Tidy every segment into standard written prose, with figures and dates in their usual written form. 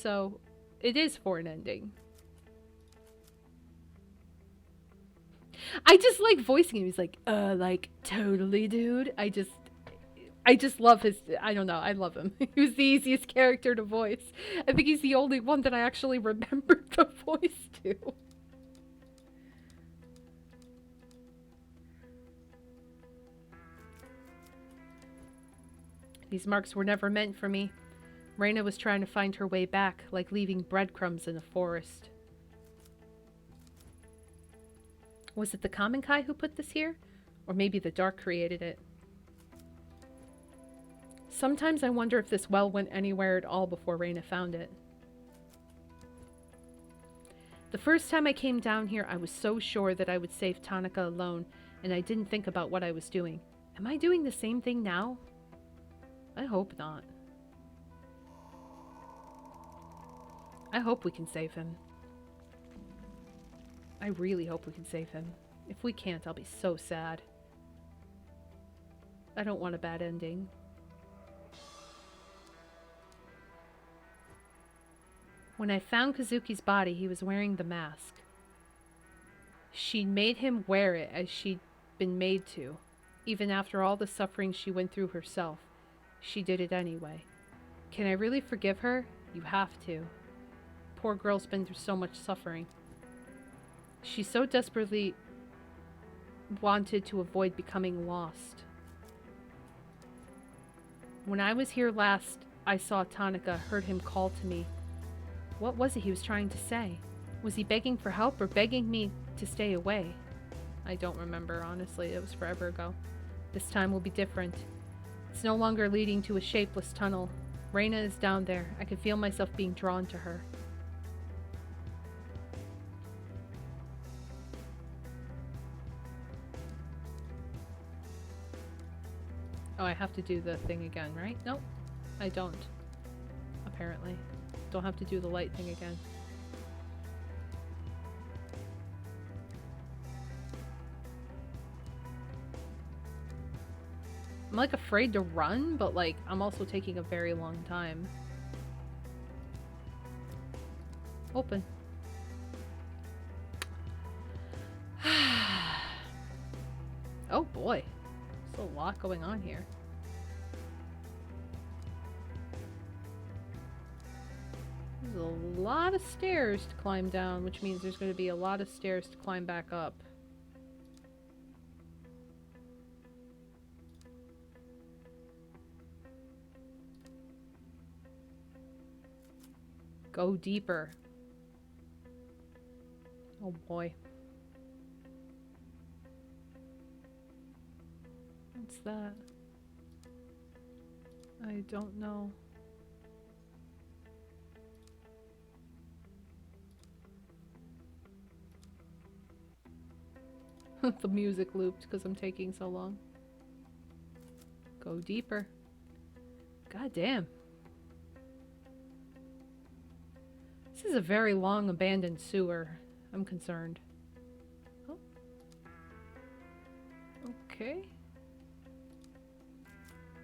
so it is for an ending. I just like voicing him. He's like, totally, dude. I just love his, I don't know, I love him. He was the easiest character to voice. I think he's the only one that I actually remembered the voice to. These marks were never meant for me. Reyna was trying to find her way back, like leaving breadcrumbs in a forest. Was it the Kamenkai who put this here? Or maybe the Dark created it? Sometimes I wonder if this well went anywhere at all before Reyna found it. The first time I came down here, I was so sure that I would save Tanaka alone, and I didn't think about what I was doing. Am I doing the same thing now? I hope not. I hope we can save him. I really hope we can save him. If we can't, I'll be so sad. I don't want a bad ending. When I found Kazuki's body, he was wearing the mask. She'd made him wear it as she'd been made to. Even after all the suffering she went through herself, she did it anyway. Can I really forgive her? You have to. Poor girl's been through so much suffering. She so desperately wanted to avoid becoming lost. When I was here last, I saw Tanaka, heard him call to me. What was it he was trying to say? Was he begging for help or begging me to stay away? I don't remember, honestly. It was forever ago. This time will be different. It's no longer leading to a shapeless tunnel. Reyna is down there. I can feel myself being drawn to her. Oh, I have to do the thing again, right? Nope, I don't. Apparently. Don't have to do the light thing again. I'm like afraid to run, but like I'm also taking a very long time. Open. Oh boy. There's a lot going on here. There's a lot of stairs to climb down, which means there's going to be a lot of stairs to climb back up. Go deeper. Oh boy. What's that? I don't know. The music looped because I'm taking so long. Go deeper. God damn. This is a very long abandoned sewer. I'm concerned. Oh. Okay.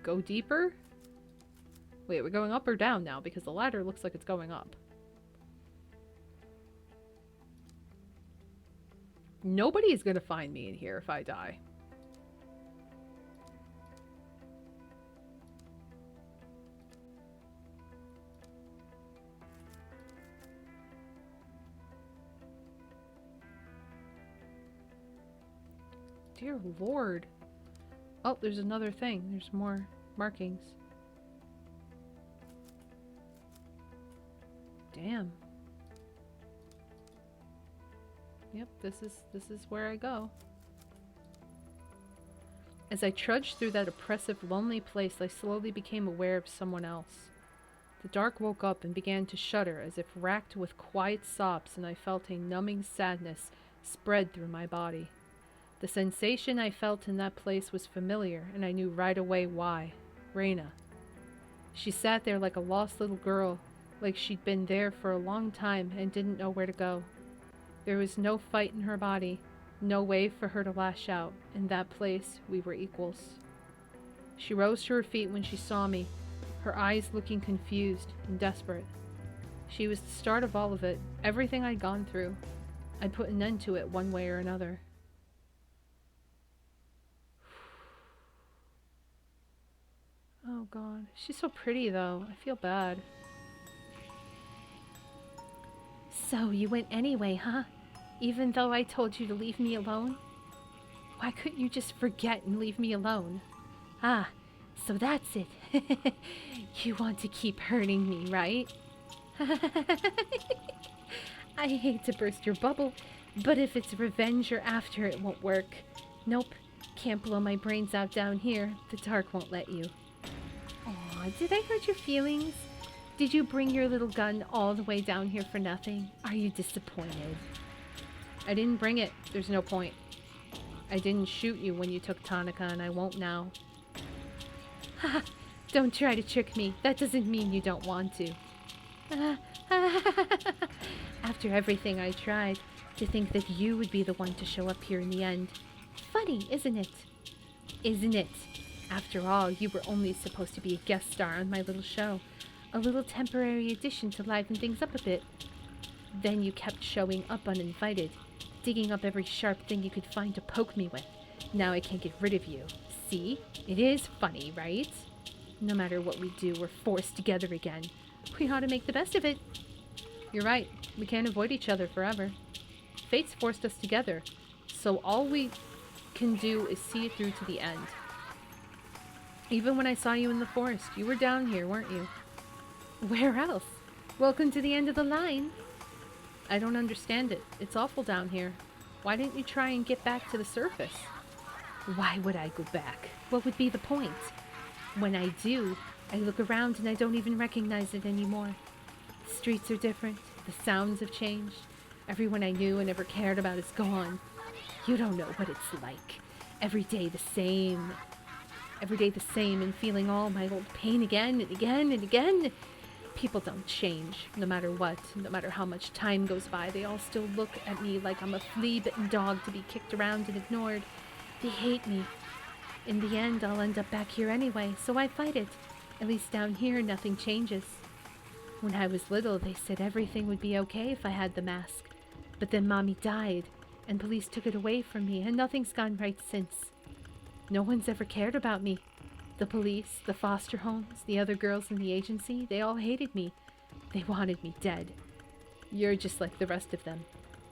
Go deeper? Wait, we're going up or down now? Because the ladder looks like it's going up. Nobody is gonna find me in here if I die. Dear Lord. Oh, there's another thing. There's more markings. Damn. Yep, this is where I go. As I trudged through that oppressive, lonely place, I slowly became aware of someone else. The dark woke up and began to shudder as if racked with quiet sobs, and I felt a numbing sadness spread through my body. The sensation I felt in that place was familiar, and I knew right away why. Reyna. She sat there like a lost little girl, like she'd been there for a long time and didn't know where to go. There was no fight in her body, no way for her to lash out. In that place, we were equals. She rose to her feet when she saw me, her eyes looking confused and desperate. She was the start of all of it. Everything I'd gone through. I put an end to it one way or another. Oh god. She's so pretty though. I feel bad. So you went anyway, huh? Even though I told you to leave me alone? Why couldn't you just forget and leave me alone? Ah, so that's it. You want to keep hurting me, right? I hate to burst your bubble, but if it's revenge you're after, it won't work. Nope, can't blow my brains out down here. The dark won't let you. Aw, did I hurt your feelings? Did you bring your little gun all the way down here for nothing? Are you disappointed? I didn't bring it. There's no point. I didn't shoot you when you took Tanaka, and I won't now. Haha, don't try to trick me. That doesn't mean you don't want to. After everything I tried, to think that you would be the one to show up here in the end. Funny, isn't it? Isn't it? After all, you were only supposed to be a guest star on my little show. A little temporary addition to liven things up a bit. Then you kept showing up uninvited, digging up every sharp thing you could find to poke me with. Now I can't get rid of you. See? It is funny, right? No matter what we do, we're forced together again. We ought to make the best of it. You're right. We can't avoid each other forever. Fate's forced us together, so all we can do is see it through to the end. Even when I saw you in the forest, you were down here, weren't you? Where else? Welcome to the end of the line. I don't understand it. It's awful down here. Why didn't you try and get back to the surface? Why would I go back? What would be the point? When I do, I look around and I don't even recognize it anymore. The streets are different. The sounds have changed. Everyone I knew and ever cared about is gone. You don't know what it's like. Every day the same. Every day the same, and feeling all my old pain again and again and again. People don't change, no matter what. No matter how much time goes by, they all still look at me like I'm a flea-bitten dog to be kicked around and ignored. They hate me. In the end, I'll end up back here anyway, so I fight it. At least down here, nothing changes. When I was little, they said everything would be okay if I had the mask. But then Mommy died, and police took it away from me, and nothing's gone right since. No one's ever cared about me. The police, the foster homes, the other girls in the agency, they all hated me. They wanted me dead. You're just like the rest of them.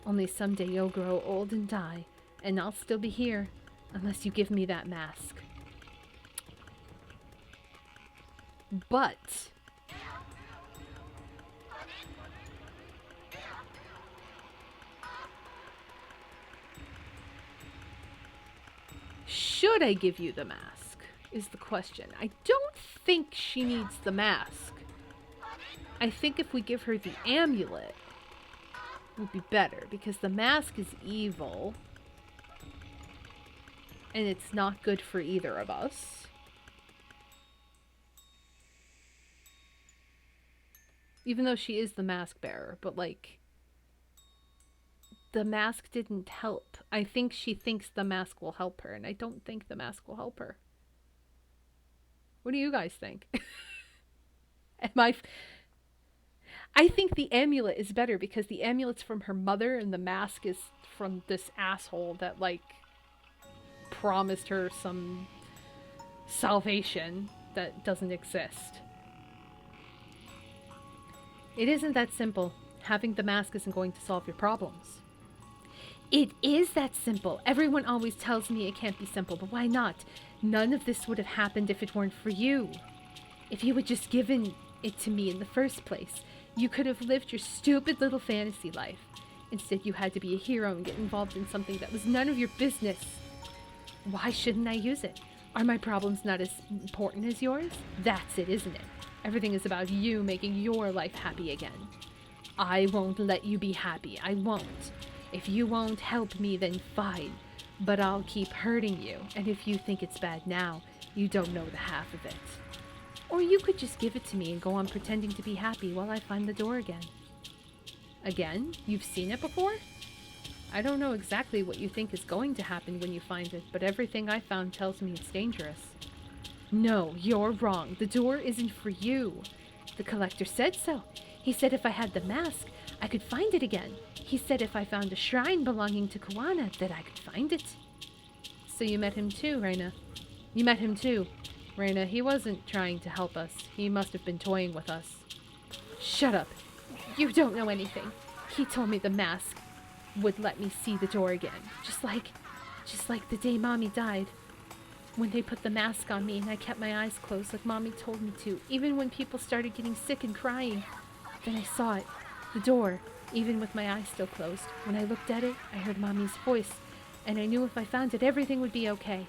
Only someday you'll grow old and die, and I'll still be here, unless you give me that mask. But should I give you the mask, is the question. I don't think she needs the mask. I think if we give her the amulet, it would be better, because the mask is evil, and it's not good for either of us. Even though she is the mask bearer, but like, the mask didn't help. I think she thinks the mask will help her, and I don't think the mask will help her. What do you guys think? I think the amulet is better, because the amulet's from her mother and the mask is from this asshole that like promised her some salvation that doesn't exist. It isn't that simple. Having the mask isn't going to solve your problems. It is that simple. Everyone always tells me it can't be simple, but why not? None of this would have happened if it weren't for you. If you had just given it to me in the first place, you could have lived your stupid little fantasy life. Instead, you had to be a hero and get involved in something that was none of your business. Why shouldn't I use it? Are my problems not as important as yours? That's it, isn't it? Everything is about you making your life happy again. I won't let you be happy. I won't. If you won't help me, then fine. But I'll keep hurting you. And if you think it's bad now, you don't know the half of it. Or you could just give it to me and go on pretending to be happy while I find the door again. Again? You've seen it before? I don't know exactly what you think is going to happen when you find it, but everything I found tells me it's dangerous. No, you're wrong. The door isn't for you. The collector said so. He said if I had the mask, I could find it again. He said if I found a shrine belonging to Kawana, that I could find it. So you met him too, Reina. You met him too. Reina, he wasn't trying to help us. He must have been toying with us. Shut up. You don't know anything. He told me the mask would let me see the door again. Just like the day Mommy died. When they put the mask on me and I kept my eyes closed like Mommy told me to, even when people started getting sick and crying. Then I saw it, the door, even with my eyes still closed. When I looked at it, I heard Mommy's voice, and I knew if I found it, everything would be okay.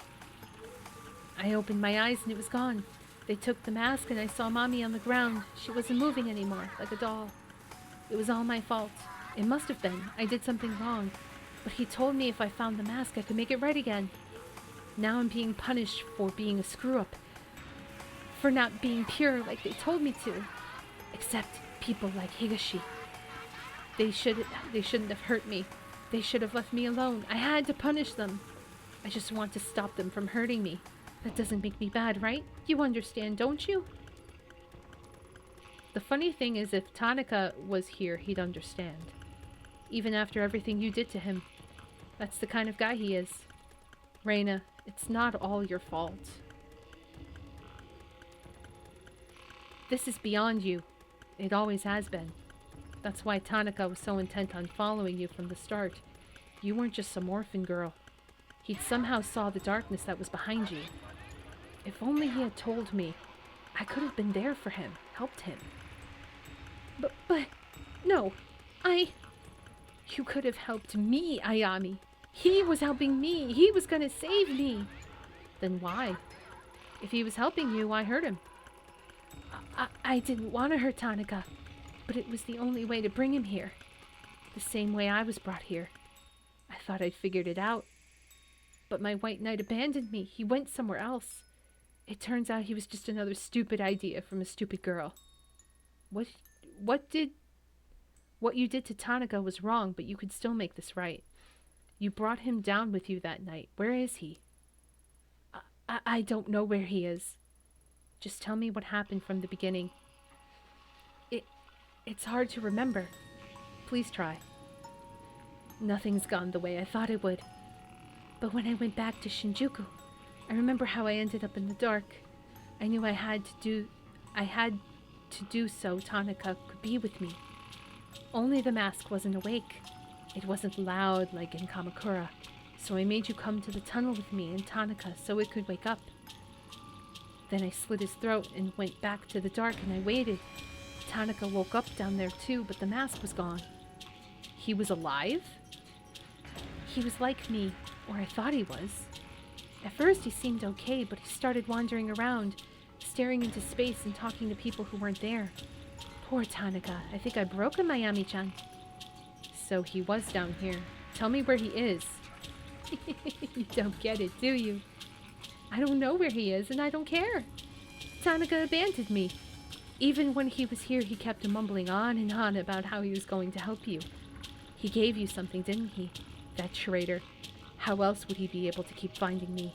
I opened my eyes and it was gone. They took the mask and I saw Mommy on the ground. She wasn't moving anymore, like a doll. It was all my fault. It must have been. I did something wrong. But he told me if I found the mask, I could make it right again. Now I'm being punished for being a screw-up. For not being pure like they told me to. Except people like Higashi. They shouldn't have hurt me. They should have left me alone. I had to punish them. I just want to stop them from hurting me. That doesn't make me bad, right? You understand, don't you? The funny thing is, if Tanaka was here, he'd understand. Even after everything you did to him. That's the kind of guy he is. Reina, it's not all your fault. This is beyond you. It always has been. That's why Tanaka was so intent on following you from the start. You weren't just some orphan girl. He'd somehow saw the darkness that was behind you. If only he had told me, I could have been there for him, helped him. But, no, You could have helped me, Ayami. He was helping me. He was gonna save me. Then why? If he was helping you, why hurt him? I didn't want to hurt Tanaka, but it was the only way to bring him here. The same way I was brought here. I thought I'd figured it out. But my white knight abandoned me. He went somewhere else. It turns out he was just another stupid idea from a stupid girl. What you did to Tanaka was wrong, but you could still make this right. You brought him down with you that night. Where is he? I don't know where he is. Just tell me what happened from the beginning. It's hard to remember. Please try. Nothing's gone the way I thought it would. But when I went back to Shinjuku, I remember how I ended up in the dark. I knew I had to do so Tanaka could be with me. Only the mask wasn't awake. It wasn't loud like in Kamakura, so I made you come to the tunnel with me and Tanaka so it could wake up. Then I slit his throat and went back to the dark and I waited. Tanaka woke up down there too, but the mask was gone. He was alive? He was like me, or I thought he was. At first he seemed okay, but he started wandering around, staring into space and talking to people who weren't there. Poor Tanaka. I think I broke him, Ayami-chan. So he was down here. Tell me where he is. You don't get it, do you? I don't know where he is, and I don't care. Tanaka abandoned me. Even when he was here, he kept mumbling on and on about how he was going to help you. He gave you something, didn't he? That traitor. How else would he be able to keep finding me?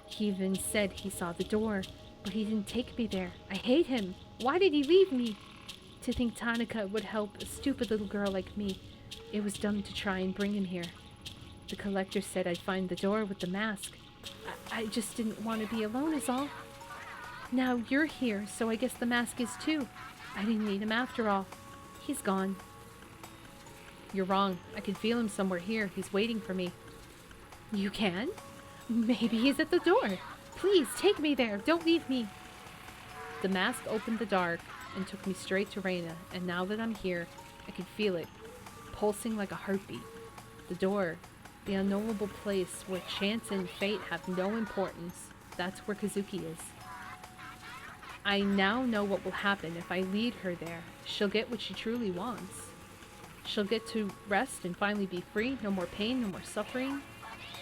He even said he saw the door, but he didn't take me there. I hate him. Why did he leave me? To think Tanaka would help a stupid little girl like me. It was dumb to try and bring him here. The collector said I'd find the door with the mask. I just didn't want to be alone is all. Now you're here, so I guess the mask is too. I didn't need him after all. He's gone. You're wrong. I can feel him somewhere here. He's waiting for me. You can? Maybe he's at the door. Please, take me there. Don't leave me. The mask opened the dark and took me straight to Reina, and now that I'm here, I can feel it, pulsing like a heartbeat. The door, the unknowable place where chance and fate have no importance, that's where Kazuki is. I now know what will happen if I lead her there. She'll get what she truly wants. She'll get to rest and finally be free, no more pain, no more suffering.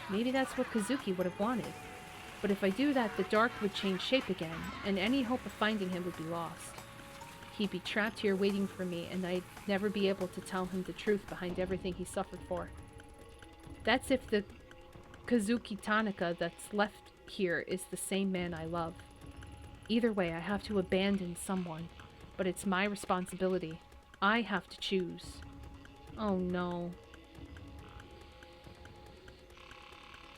Maybe that's what Kazuki would have wanted. But if I do that, the dark would change shape again, and any hope of finding him would be lost. He'd be trapped here waiting for me, and I'd never be able to tell him the truth behind everything he suffered for. That's if the Kazuki Tanaka that's left here is the same man I love. Either way, I have to abandon someone. but it's my responsibility. I have to choose. Oh no.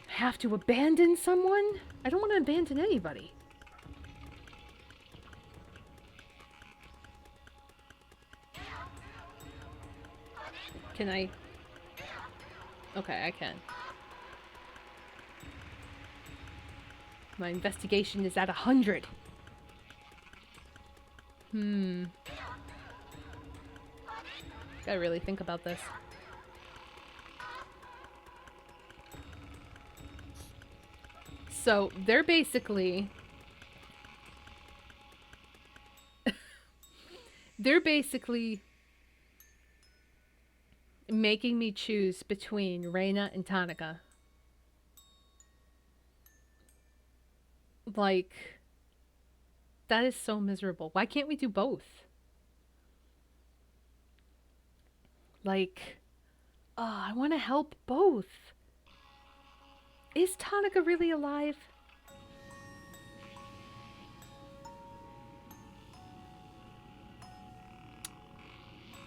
Have to abandon someone? I don't want to abandon anybody. Can I? Okay, I can. My investigation is at 100. Gotta really think about this. So, they're basically... they're basically making me choose between Reina and Tanaka. Like, that is so miserable. Why can't we do both? Like, I want to help both. Is Tanaka really alive?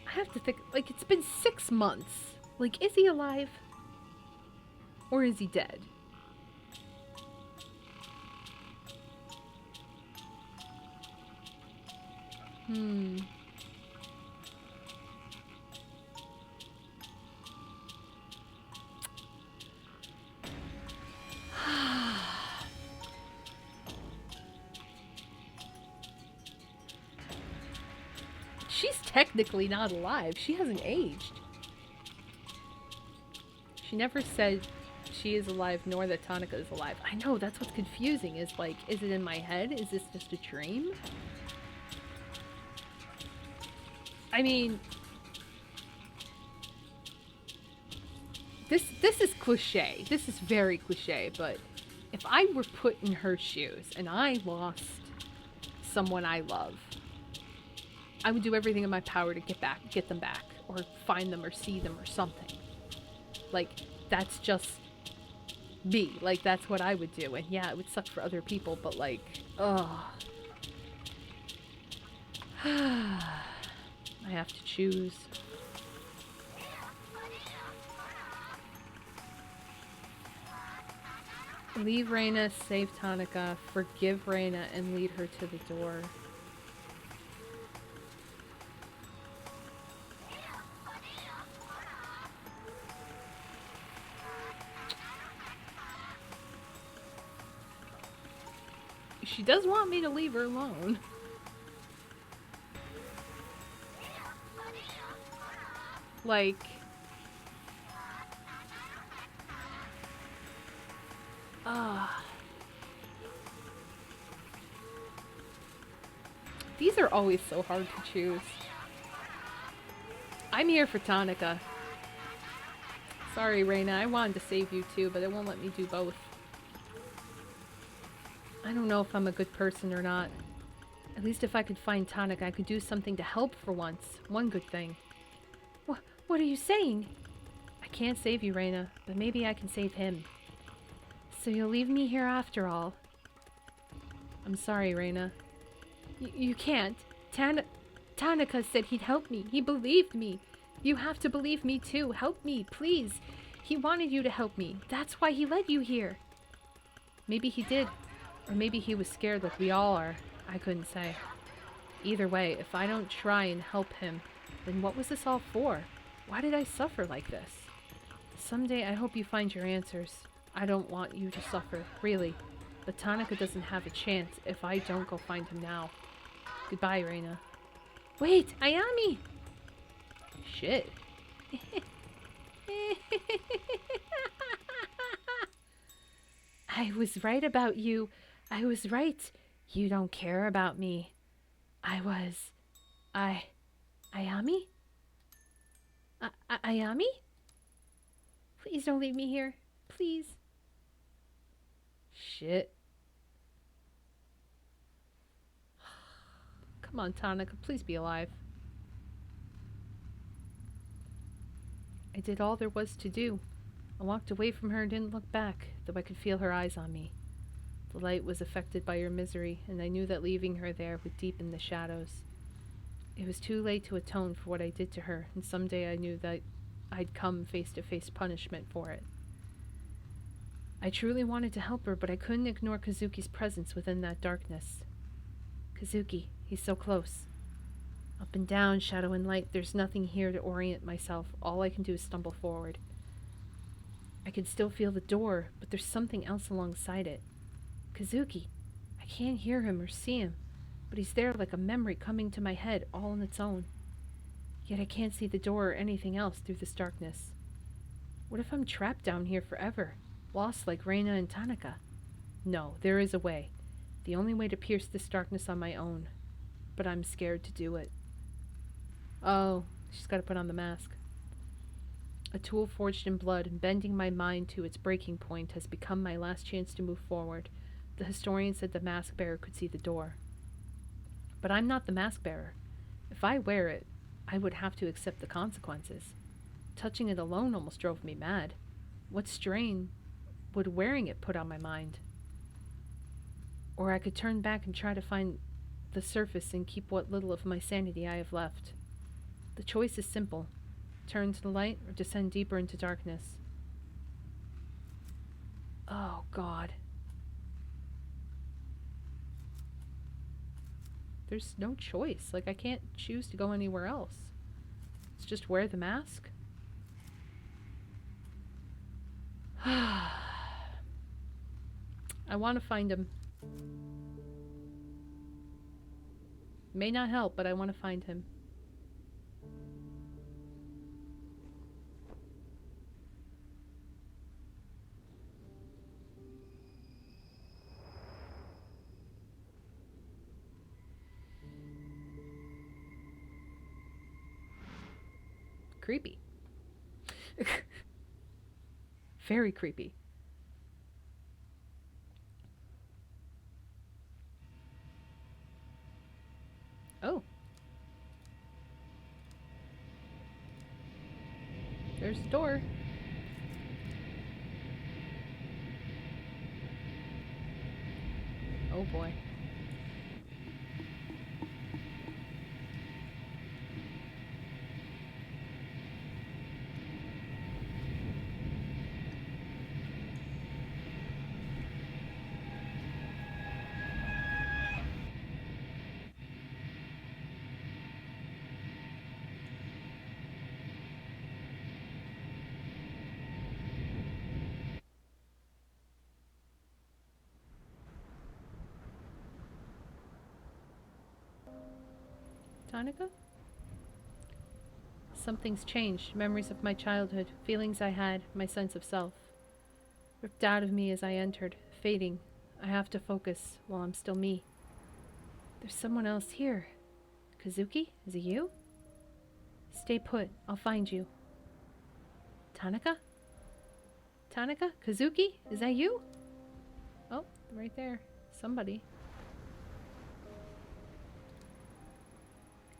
I have to think, like, it's been 6 months. Like, is he alive? Or is he dead? She's technically not alive. She hasn't aged. She never said she is alive nor that Tanaka is alive. I know, that's what's confusing. Is like, is it in my head? Is this just a dream? I mean, this is cliche. This is very cliche, but if I were put in her shoes and I lost someone I love, I would do everything in my power to get them back, or find them, or see them, or something. Like, that's just me. Like, that's what I would do. And yeah, it would suck for other people, but like, ugh. I have to choose. Leave Reina, save Tanaka, forgive Reina, and lead her to the door. She does want me to leave her alone. Like... These are always so hard to choose. I'm here for Tanaka. Sorry, Reina, I wanted to save you too, but it won't let me do both. I don't know if I'm a good person or not. At least if I could find Tanaka, I could do something to help for once. One good thing. What are you saying? I can't save you, Reina, but maybe I can save him. So you'll leave me here after all? I'm sorry, Reina. You can't. Tanaka said he'd help me. He believed me. You have to believe me too. Help me, please. He wanted you to help me. That's why he led you here. Maybe he did. Or maybe he was scared like we all are. I couldn't say. Either way, if I don't try and help him, then what was this all for? Why did I suffer like this? Someday I hope you find your answers. I don't want you to suffer, really. But Tanaka doesn't have a chance if I don't go find him now. Goodbye, Reina. Wait, Ayami! Shit. I was right about you. I was right. You don't care about me. Ayami? Ayami? Please don't leave me here. Please. Shit. Come on, Tanaka, please be alive. I did all there was to do. I walked away from her and didn't look back, though I could feel her eyes on me. The light was affected by her misery, and I knew that leaving her there would deepen the shadows. It was too late to atone for what I did to her, and someday I knew that I'd come face to face punishment for it. I truly wanted to help her, but I couldn't ignore Kazuki's presence within that darkness. Kazuki, he's so close. Up and down, shadow and light, there's nothing here to orient myself. All I can do is stumble forward. I can still feel the door, but there's something else alongside it. Kazuki. I can't hear him or see him, but he's there like a memory coming to my head all on its own. Yet I can't see the door or anything else through this darkness. What if I'm trapped down here forever, lost like Reina and Tanaka? No, there is a way. The only way to pierce this darkness on my own. But I'm scared to do it. Oh, she's got to put on the mask. A tool forged in blood and bending my mind to its breaking point has become my last chance to move forward. The historian said the mask bearer could see the door. But I'm not the mask bearer. If I wear it, I would have to accept the consequences. Touching it alone almost drove me mad. What strain would wearing it put on my mind? Or I could turn back and try to find the surface and keep what little of my sanity I have left. The choice is simple. Turn to the light or descend deeper into darkness. Oh, God. There's no choice. Like, I can't choose to go anywhere else. It's just wear the mask. I want to find him. May not help, but I want to find him. Creepy. Very creepy. Oh. There's the door. Oh boy. Tanaka? Something's changed. Memories of my childhood, feelings I had, my sense of self. Ripped out of me as I entered, fading. I have to focus while I'm still me. There's someone else here. Kazuki? Is it you? Stay put. I'll find you. Tanaka? Tanaka? Kazuki? Is that you? Oh, right there. Somebody.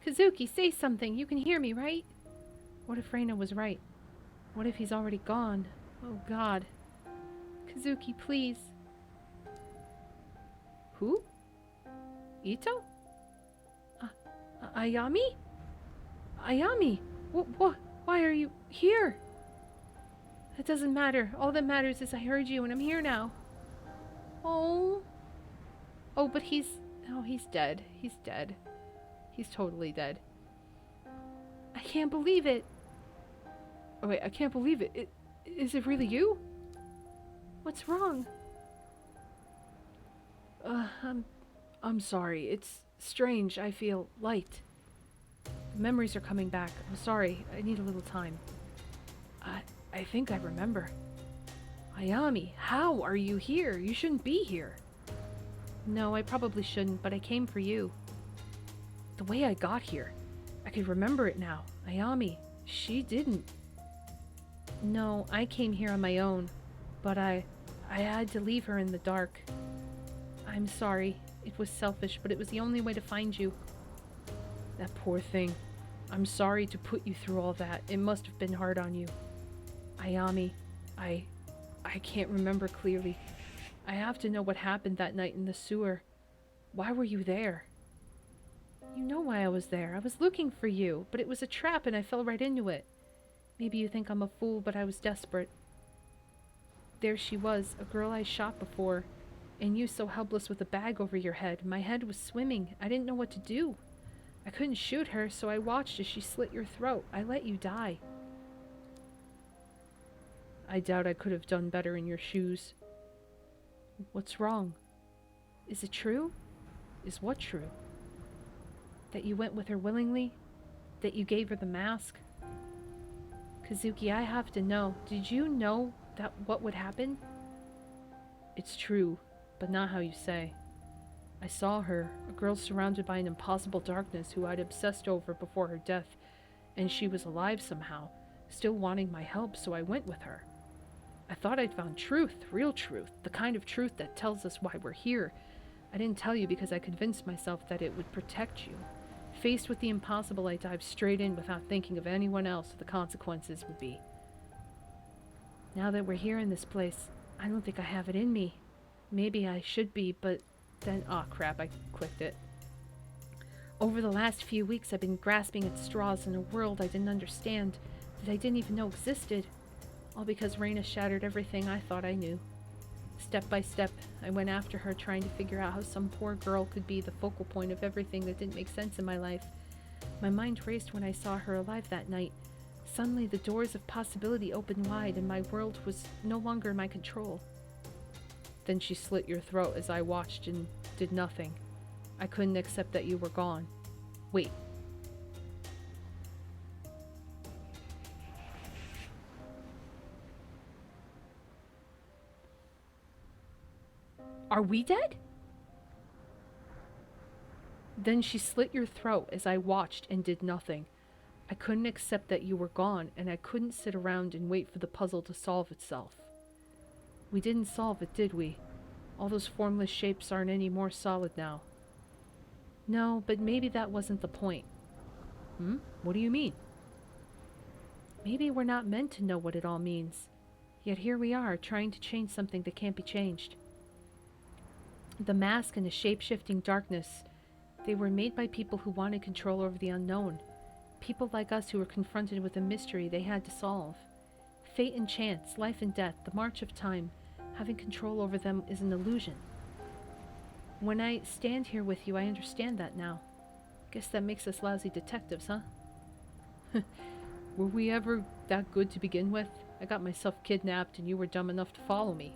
Kazuki, say something. You can hear me, right? What if Reina was right? What if he's already gone? Oh, God. Kazuki, please. Who? Ito? Ayami? Ayami! What? Why are you here? It doesn't matter. All that matters is I heard you and I'm here now. Oh. Oh, but he's dead. He's dead. He's totally dead. I can't believe it. Oh wait, I can't believe it. Is it really you? What's wrong? I'm sorry. It's strange. I feel light. The memories are coming back. I'm sorry. I need a little time. I think I remember. Ayami, how are you here? You shouldn't be here. No, I probably shouldn't, but I came for you. The way I got here. I could remember it now. Ayami, she didn't. No, I came here on my own, but I had to leave her in the dark. I'm sorry. It was selfish, but it was the only way to find you. That poor thing. I'm sorry to put you through all that. It must have been hard on you. Ayami, I can't remember clearly. I have to know what happened that night in the sewer. Why were you there? You know why I was there. I was looking for you, but it was a trap and I fell right into it. Maybe you think I'm a fool, but I was desperate. There she was, a girl I shot before, and you so helpless with a bag over your head. My head was swimming. I didn't know what to do. I couldn't shoot her, so I watched as she slit your throat. I let you die. I doubt I could have done better in your shoes. What's wrong? Is it true? Is what true? That you went with her willingly? That you gave her the mask? Kazuki, I have to know. Did you know that what would happen? It's true, but not how you say. I saw her, a girl surrounded by an impossible darkness who I'd obsessed over before her death, and she was alive somehow, still wanting my help, so I went with her. I thought I'd found truth, real truth, the kind of truth that tells us why we're here. I didn't tell you because I convinced myself that it would protect you. Faced with the impossible, I dived straight in without thinking of anyone else what the consequences would be. Now that we're here in this place, I don't think I have it in me. Maybe I should be, but then, oh crap, I clicked it. Over the last few weeks, I've been grasping at straws in a world I didn't understand, that I didn't even know existed. All because Reina shattered everything I thought I knew. Step by step, I went after her, trying to figure out how some poor girl could be the focal point of everything that didn't make sense in my life. My mind raced when I saw her alive that night. Suddenly, the doors of possibility opened wide, and my world was no longer in my control. Then she slit your throat as I watched and did nothing. I couldn't accept that you were gone. Wait. Are we dead? Then she slit your throat as I watched and did nothing. I couldn't accept that you were gone, and I couldn't sit around and wait for the puzzle to solve itself. We didn't solve it, did we? All those formless shapes aren't any more solid now. No, but maybe that wasn't the point. What do you mean? Maybe we're not meant to know what it all means. Yet here we are, trying to change something that can't be changed. The mask and the shape-shifting darkness, they were made by people who wanted control over the unknown. People like us who were confronted with a mystery they had to solve. Fate and chance, life and death, the march of time, having control over them is an illusion. When I stand here with you, I understand that now. Guess that makes us lousy detectives, huh? Were we ever that good to begin with? I got myself kidnapped and you were dumb enough to follow me.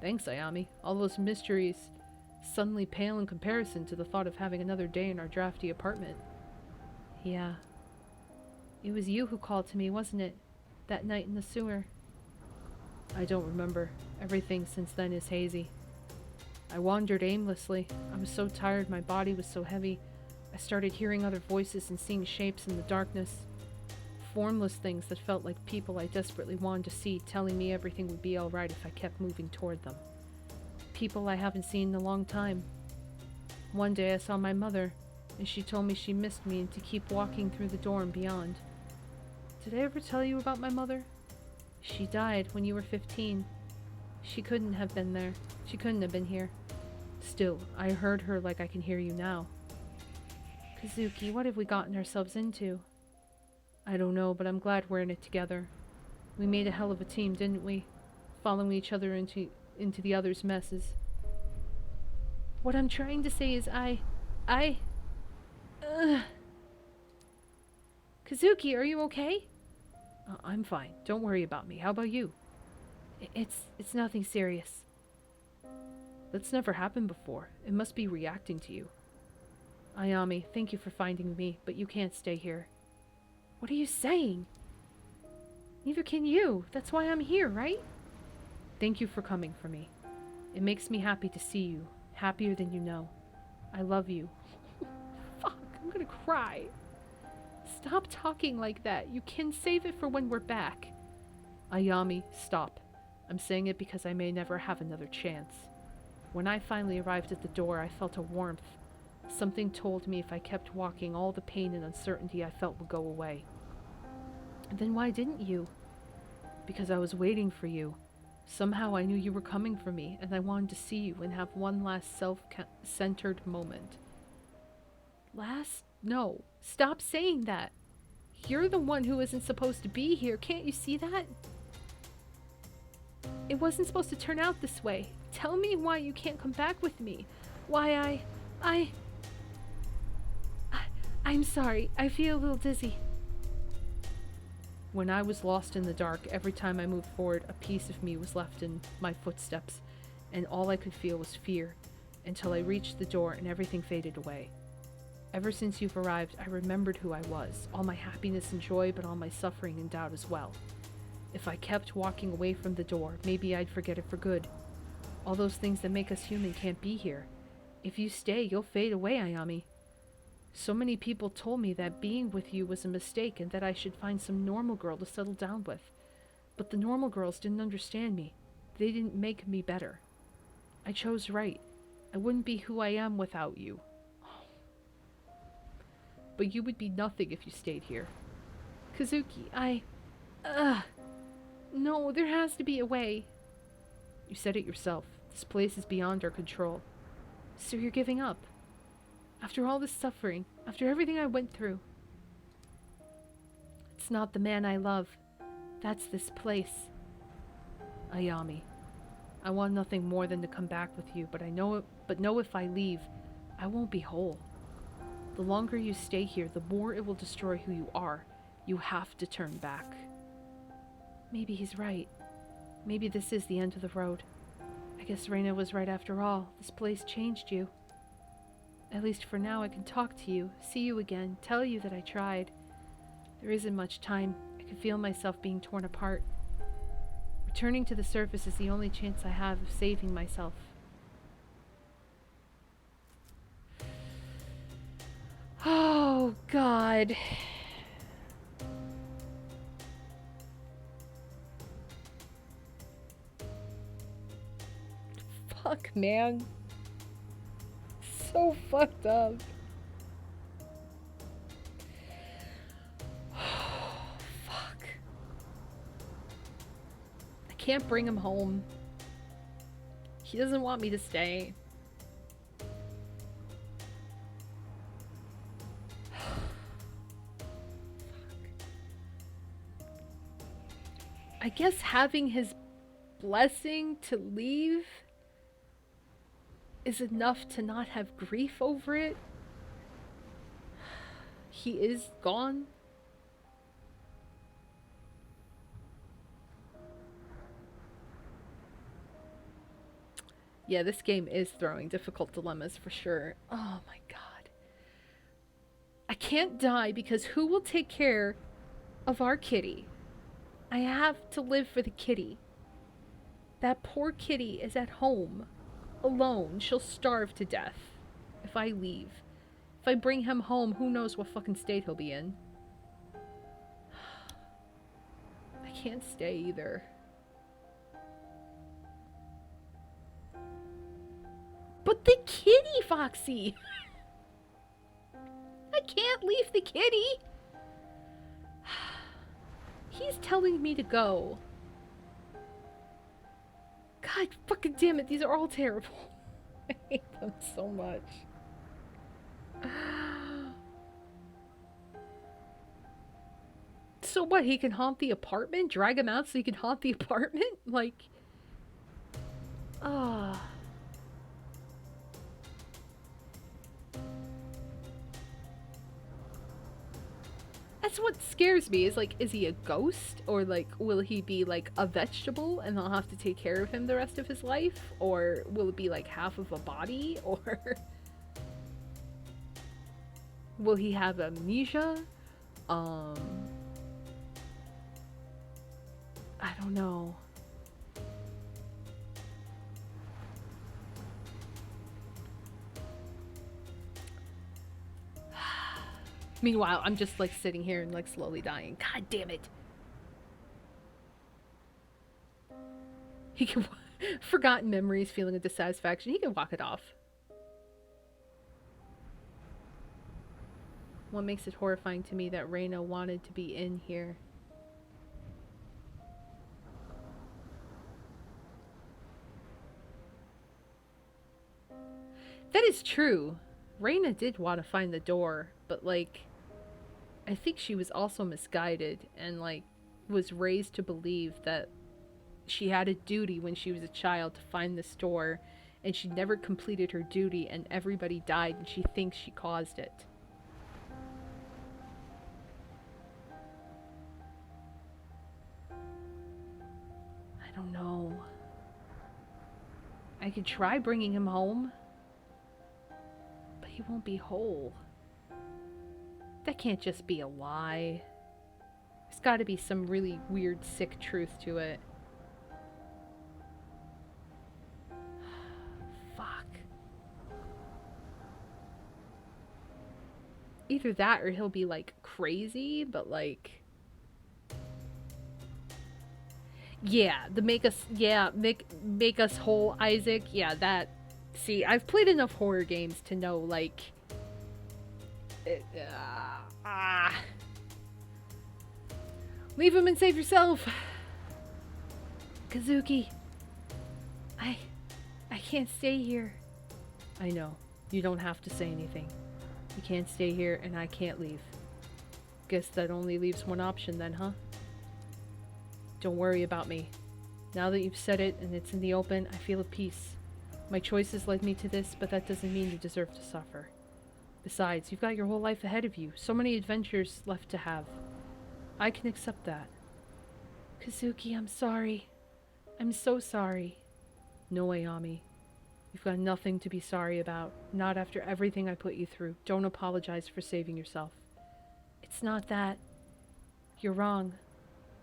Thanks, Ayami. All those mysteries suddenly pale in comparison to the thought of having another day in our drafty apartment. Yeah. It was you who called to me, wasn't it? That night in the sewer. I don't remember. Everything since then is hazy. I wandered aimlessly. I was so tired, my body was so heavy. I started hearing other voices and seeing shapes in the darkness. Formless things that felt like people I desperately wanted to see, telling me everything would be alright if I kept moving toward them. People I haven't seen in a long time. One day I saw my mother, and she told me she missed me and to keep walking through the door and beyond. Did I ever tell you about my mother? She died when you were 15. She couldn't have been there. She couldn't have been here. Still, I heard her like I can hear you now. Kazuki, what have we gotten ourselves into? I don't know, but I'm glad we're in it together. We made a hell of a team, didn't we? Following each other into the other's messes. What I'm trying to say is Kazuki, are you okay? I'm fine. Don't worry about me. How about you? It's nothing serious. That's never happened before. It must be reacting to you. Ayami, thank you for finding me, but you can't stay here. What are you saying? Neither can you. That's why I'm here, right? Thank you for coming for me. It makes me happy to see you. Happier than you know. I love you. Fuck, I'm gonna cry. Stop talking like that. You can save it for when we're back. Ayami, stop. I'm saying it because I may never have another chance. When I finally arrived at the door, I felt a warmth. Something told me if I kept walking, all the pain and uncertainty I felt would go away. Then why didn't you? Because I was waiting for you. Somehow I knew you were coming for me, and I wanted to see you and have one last self-centered moment. No. Stop saying that. You're the one who isn't supposed to be here. Can't you see that? It wasn't supposed to turn out this way. Tell me why you can't come back with me. Why I... I'm sorry. I feel a little dizzy. When I was lost in the dark, every time I moved forward, a piece of me was left in my footsteps, and all I could feel was fear, until I reached the door and everything faded away. Ever since you've arrived, I remembered who I was, all my happiness and joy, but all my suffering and doubt as well. If I kept walking away from the door, maybe I'd forget it for good. All those things that make us human can't be here. If you stay, you'll fade away, Ayami. So many people told me that being with you was a mistake and that I should find some normal girl to settle down with. But the normal girls didn't understand me. They didn't make me better. I chose right. I wouldn't be who I am without you. But you would be nothing if you stayed here. Kazuki, no, there has to be a way. You said it yourself. This place is beyond our control. So you're giving up? After all this suffering, after everything I went through. It's not the man I love. That's this place. Ayami, I want nothing more than to come back with you, but know if I leave, I won't be whole. The longer you stay here, the more it will destroy who you are. You have to turn back. Maybe he's right. Maybe this is the end of the road. I guess Reina was right after all. This place changed you. At least for now I can talk to you, see you again, tell you that I tried. There isn't much time. I can feel myself being torn apart. Returning to the surface is the only chance I have of saving myself. Oh, God. Fuck, man. So fucked up. Fuck. I can't bring him home. He doesn't want me to stay. I guess having his blessing to leave is enough to not have grief over it. He is gone. Yeah, this game is throwing difficult dilemmas for sure. Oh my god. I can't die because who will take care of our kitty? I have to live for the kitty. That poor kitty is at home, alone. She'll starve to death if I leave. If I bring him home, who knows what fucking state he'll be in. I can't stay either. But the kitty, Foxy! I can't leave the kitty! He's telling me to go. God fucking damn it, these are all terrible. I hate them so much. So what, he can haunt the apartment? Drag him out so he can haunt the apartment? Like... That's what scares me, is like, is he a ghost? Or like, will he be like a vegetable and I'll have to take care of him the rest of his life? Or will it be like half of a body? Or will he have amnesia? I don't know. Meanwhile, I'm just like sitting here and like slowly dying. God damn it. He can forgotten memories, feeling of dissatisfaction. He can walk it off. What makes it horrifying to me that Reina wanted to be in here? That is true. Reina did want to find the door, but like, I think she was also misguided and like was raised to believe that she had a duty when she was a child to find this door, and she never completed her duty and everybody died and she thinks she caused it. I don't know. I could try bringing him home, but he won't be whole. That can't just be a lie. There's got to be some really weird, sick truth to it. Fuck. Either that or he'll be like crazy, but like, yeah, the make us whole Isaac. Yeah, that. See, I've played enough horror games to know like leave him and save yourself. Kazuki. I can't stay here. I know. You don't have to say anything. You can't stay here and I can't leave. Guess that only leaves one option then, huh? Don't worry about me. Now that you've said it and it's in the open, I feel at peace. My choices led me to this, but that doesn't mean you deserve to suffer. Besides, you've got your whole life ahead of you. So many adventures left to have. I can accept that. Kazuki, I'm sorry. I'm so sorry. No, Ayami. You've got nothing to be sorry about. Not after everything I put you through. Don't apologize for saving yourself. It's not that. You're wrong.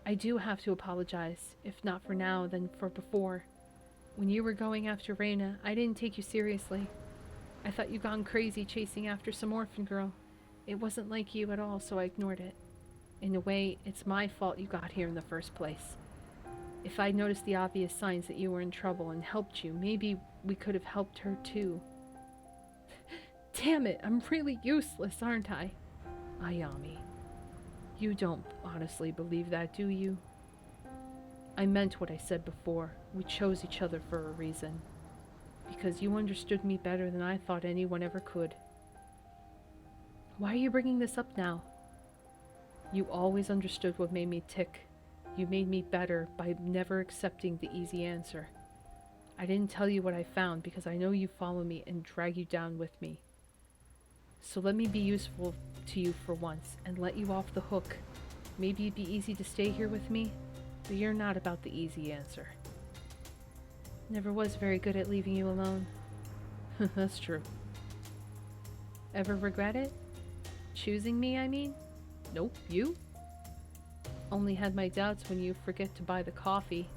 I do have to apologize. If not for now, then for before. When you were going after Reina, I didn't take you seriously. I thought you'd gone crazy chasing after some orphan girl. It wasn't like you at all, so I ignored it. In a way, it's my fault you got here in the first place. If I'd noticed the obvious signs that you were in trouble and helped you, maybe we could have helped her too. Damn it, I'm really useless, aren't I? Ayami, you don't honestly believe that, do you? I meant what I said before. We chose each other for a reason. Because you understood me better than I thought anyone ever could. Why are you bringing this up now? You always understood what made me tick. You made me better by never accepting the easy answer. I didn't tell you what I found because I know you follow me and drag you down with me. So let me be useful to you for once and let you off the hook. Maybe it'd be easy to stay here with me, but you're not about the easy answer. Never was very good at leaving you alone. That's true. Ever regret it? Choosing me, I mean? Nope, you? Only had my doubts when you forget to buy the coffee.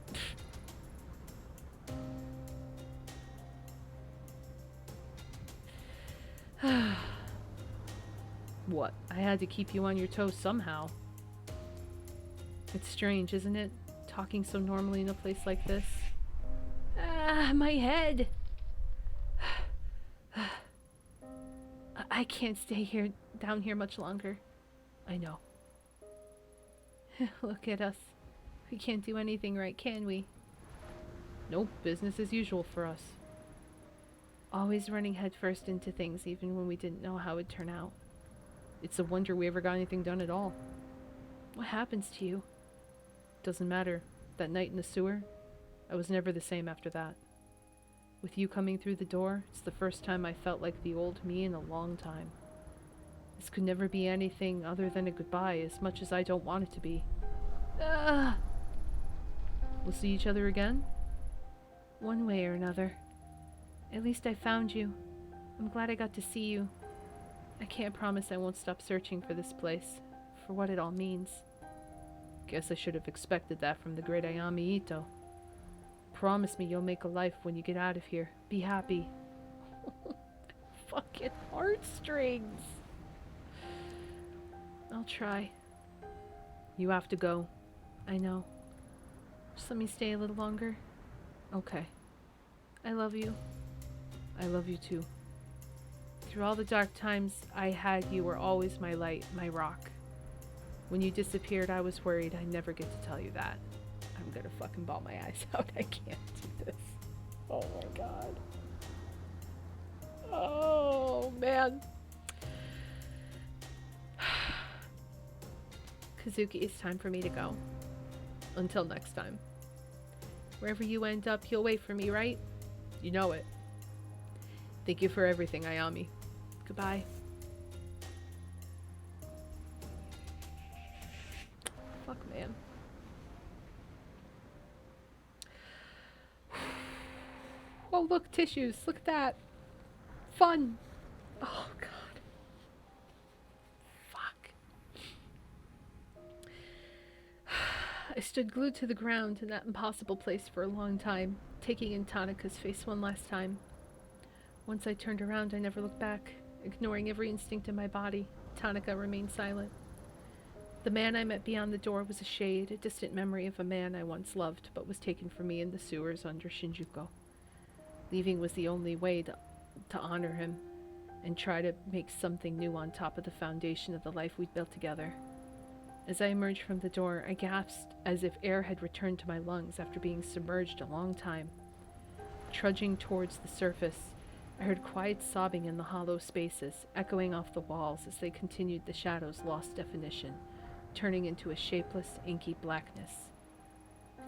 What? I had to keep you on your toes somehow. It's strange, isn't it? Talking so normally in a place like this. My head! I can't stay down here much longer. I know. Look at us. We can't do anything right, can we? Nope, business as usual for us. Always running headfirst into things even when we didn't know how it'd turn out. It's a wonder we ever got anything done at all. What happens to you? Doesn't matter. That night in the sewer, I was never the same after that. With you coming through the door, it's the first time I felt like the old me in a long time. This could never be anything other than a goodbye, as much as I don't want it to be. We'll see each other again? One way or another. At least I found you. I'm glad I got to see you. I can't promise I won't stop searching for this place, for what it all means. Guess I should have expected that from the great Ayami Ito. Promise me you'll make a life when you get out of here. Be happy. Fucking heartstrings. I'll try. You have to go. I know. Just let me stay a little longer. Okay. I love you. I love you too. Through all the dark times I had, you were always my light, my rock. When you disappeared, I was worried I'd never get to tell you that. I'm gonna fucking bawl my eyes out. I can't do this. Oh my god. Oh, man. Kazuki, it's time for me to go. Until next time. Wherever you end up, you'll wait for me, right? You know it. Thank you for everything, Ayami. Goodbye. Fuck, man. Oh, look, tissues. Look at that. Fun. Oh, God. Fuck. I stood glued to the ground in that impossible place for a long time, taking in Tanaka's face one last time. Once I turned around, I never looked back. Ignoring every instinct in my body, Tanaka remained silent. The man I met beyond the door was a shade, a distant memory of a man I once loved, but was taken from me in the sewers under Shinjuku. Leaving was the only way to honor him and try to make something new on top of the foundation of the life we'd built together. As I emerged from the door, I gasped as if air had returned to my lungs after being submerged a long time. Trudging towards the surface, I heard quiet sobbing in the hollow spaces, echoing off the walls as they continued the shadows' lost definition, turning into a shapeless, inky blackness.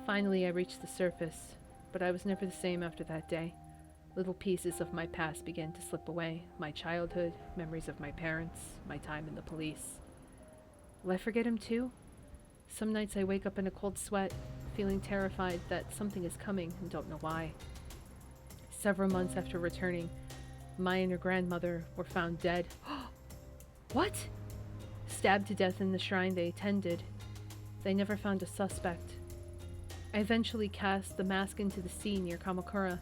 Finally, I reached the surface, but I was never the same after that day. Little pieces of my past began to slip away, my childhood, memories of my parents, my time in the police. Will I forget him too? Some nights I wake up in a cold sweat, feeling terrified that something is coming and don't know why. Several months after returning, Mai and her grandmother were found dead. What? Stabbed to death in the shrine they attended. They never found a suspect. I eventually cast the mask into the sea near Kamakura,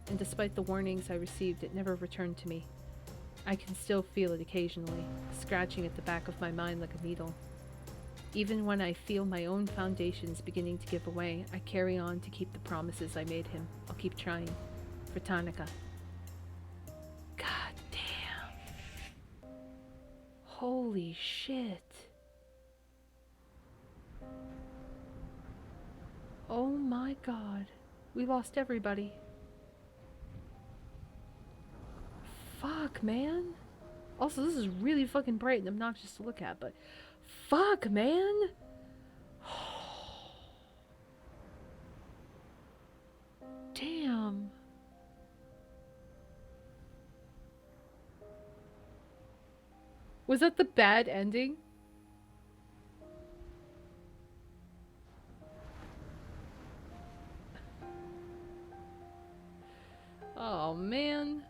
and despite the warnings I received, it never returned to me. I can still feel it occasionally, scratching at the back of my mind like a needle. Even when I feel my own foundations beginning to give away, I carry on to keep the promises I made him. I'll keep trying. For Tanaka. God damn. Holy shit. Oh my god. We lost everybody. Fuck, man. Also, this is really fucking bright and obnoxious to look at, but fuck, man. Damn. Was that the bad ending? Oh, man.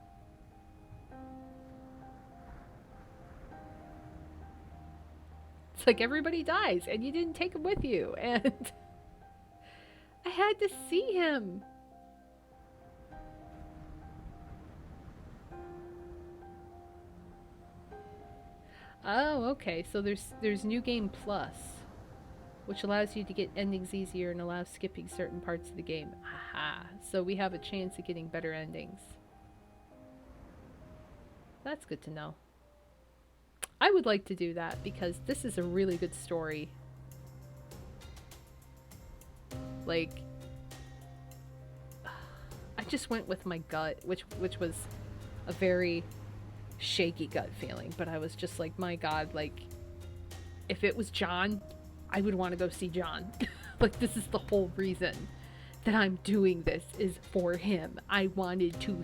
It's like everybody dies and you didn't take him with you, and I had to see him. Oh, okay. So there's New Game Plus, which allows you to get endings easier and allows skipping certain parts of the game. Aha. So we have a chance of getting better endings. That's good to know. I would like to do that because this is a really good story. Like, I just went with my gut, which was a very shaky gut feeling, but I was just like, my god, like, if it was John, I would want to go see John. Like, this is the whole reason that I'm doing this, is for him. I wanted to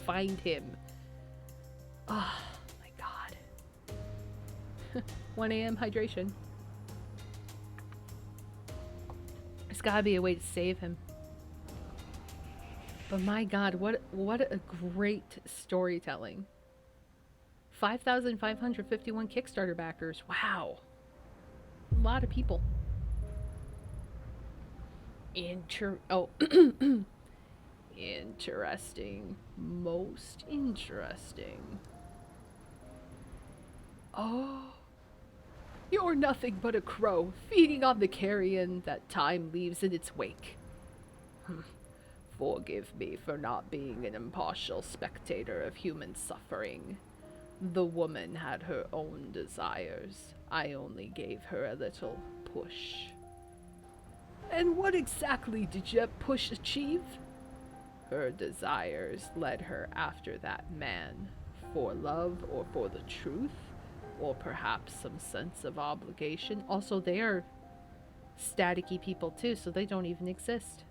find him. Oh my god. 1 a.m. hydration. There's gotta be a way to save him. But my god, what a great storytelling. 5,551 Kickstarter backers. Wow. A lot of people. Interesting. Most interesting. Oh. You're nothing but a crow, feeding on the carrion that time leaves in its wake. Forgive me for not being an impartial spectator of human suffering. The woman had her own desires. I only gave her a little push. And what exactly did your push achieve? Her desires led her after that man, for love or for the truth, or perhaps some sense of obligation. Also, they are staticky people too, so they don't even exist.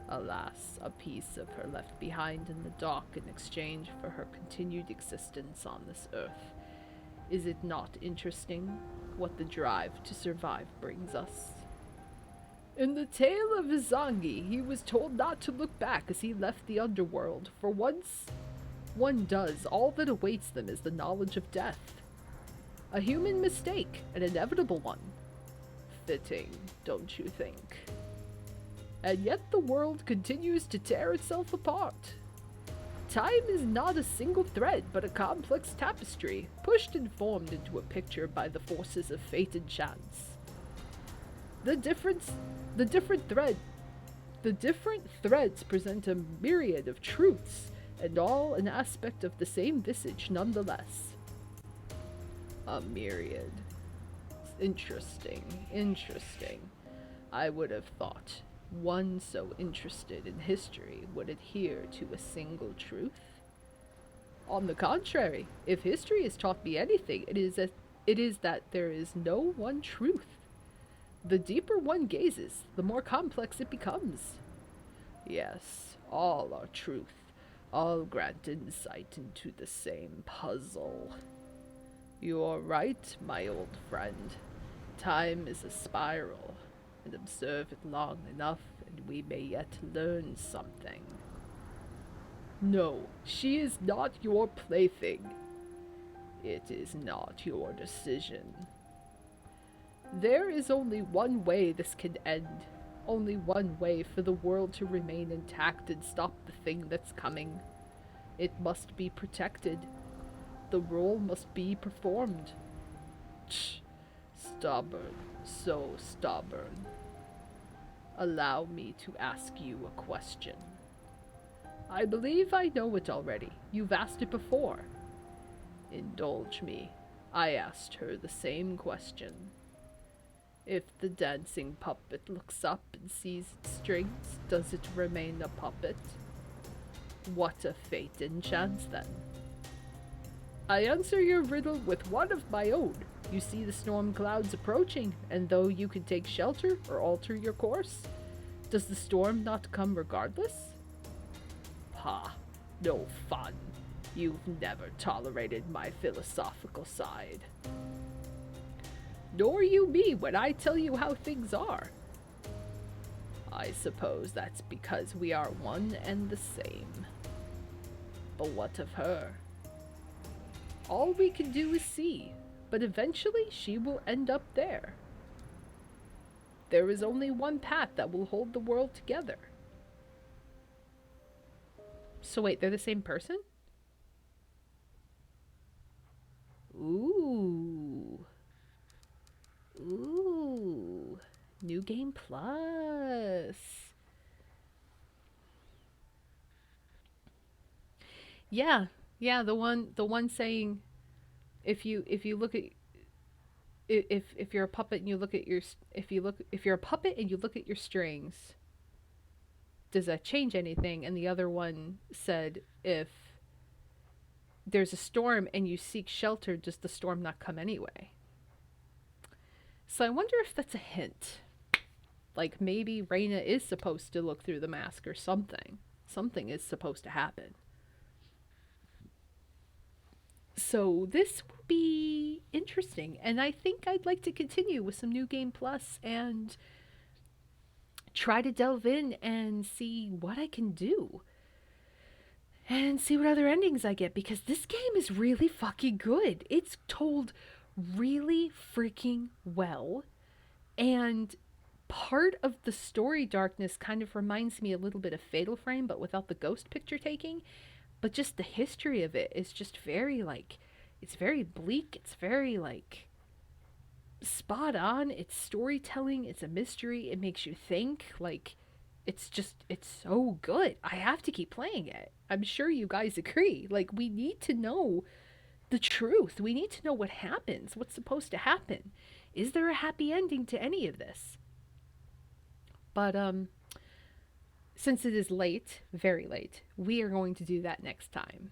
Alas, a piece of her left behind in the dock in exchange for her continued existence on this earth. Is it not interesting what the drive to survive brings us? In the tale of Izangi, he was told not to look back as he left the underworld, for once one does, all that awaits them is the knowledge of death. A human mistake, an inevitable one. Fitting, don't you think? And yet the world continues to tear itself apart. Time is not a single thread, but a complex tapestry, pushed and formed into a picture by the forces of fate and chance. The different threads present a myriad of truths, and all an aspect of the same visage nonetheless. A myriad. Interesting. I would have thought one so interested in history would adhere to a single truth. On the contrary, if history has taught me anything, it is that there is no one truth. The deeper one gazes, the more complex it becomes. Yes, all are truth. All grant insight into the same puzzle. You are right, my old friend. Time is a spiral, and observe it long enough, and we may yet learn something. No, she is not your plaything. It is not your decision. There is only one way this can end. Only one way for the world to remain intact and stop the thing that's coming. It must be protected. The role must be performed. Stubborn, so stubborn. Allow me to ask you a question. I believe I know it already. You've asked it before. Indulge me. I asked her the same question. If the dancing puppet looks up and sees its strings, does it remain a puppet? What a fate and chance, then. I answer your riddle with one of my own. You see the storm clouds approaching, and though you can take shelter or alter your course, does the storm not come regardless? Ha, no fun. You've never tolerated my philosophical side. Nor you me when I tell you how things are. I suppose that's because we are one and the same. But what of her? All we can do is see, but eventually she will end up there. There is only one path that will hold the world together. So wait, they're the same person? Ooh. New Game Plus. Yeah, the one saying if you look at if you're a puppet and you look at your if you're a puppet and you look at your strings, does that change anything? And the other one said if there's a storm and you seek shelter, does the storm not come anyway? So I wonder if that's a hint. Like maybe Reina is supposed to look through the mask or something. Something is supposed to happen. So this will be interesting. And I think I'd like to continue with some New Game Plus and try to delve in and see what I can do. And see what other endings I get, because this game is really fucking good. It's told really freaking well. And part of the story darkness kind of reminds me a little bit of Fatal Frame, but without the ghost picture taking. But just the history of it is just very, like, it's very bleak. It's very, like, spot on. It's storytelling. It's a mystery. It makes you think. Like, it's so good. I have to keep playing it. I'm sure you guys agree. Like, we need to know the truth. We need to know what happens. What's supposed to happen. Is there a happy ending to any of this? But, since it is late, very late, we are going to do that next time.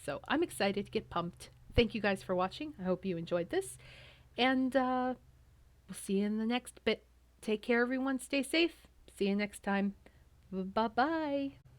So I'm excited to get pumped. Thank you guys for watching. I hope you enjoyed this. And we'll see you in the next bit. Take care, everyone. Stay safe. See you next time. Bye bye.